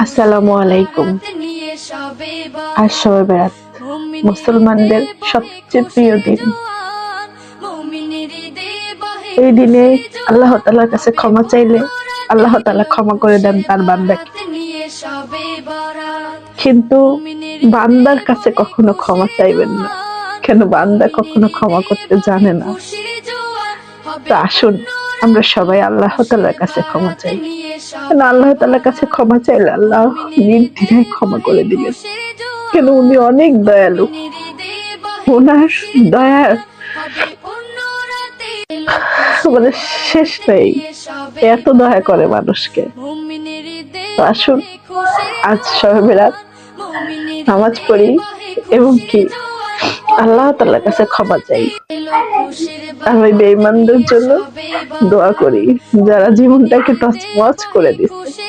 আসসালামু আলাইকুম। আজ শবে বরাত, মুসলমানদের সবচেয়ে প্রিয় দিন। এই দিনে আল্লাহ তাআলার কাছে ক্ষমা চাইলে আল্লাহ তাআলা ক্ষমা করে দেন তার বান্দাকে, কিন্তু বান্দার কাছে কখনো ক্ষমা চাইবেন না। কেন? বান্দা কখনো ক্ষমা করতে জানে না। তো আসুন আমরা সবাই আল্লাহ তাআলার কাছে ক্ষমা চাই। কেন? আল্লাহ তাআলার কাছে ক্ষমা চাইলে আল্লাহ নির্দ্বিধায় ক্ষমা করে দিবেন। কেন? উনি অনেক দয়ালু, ওনার দয়ার মানে শেষ নেই, এত দয়া করে মানুষকে। তো আসুন আজ শবে বরাত নামাজ পড়ি এবং কি আল্লাহ তাআলার কাছে ক্ষমা চাই। আমি বেঈমানদের জন্য দোয়া করি, যারা জীবনটাকে তছনছ করে দিচ্ছে।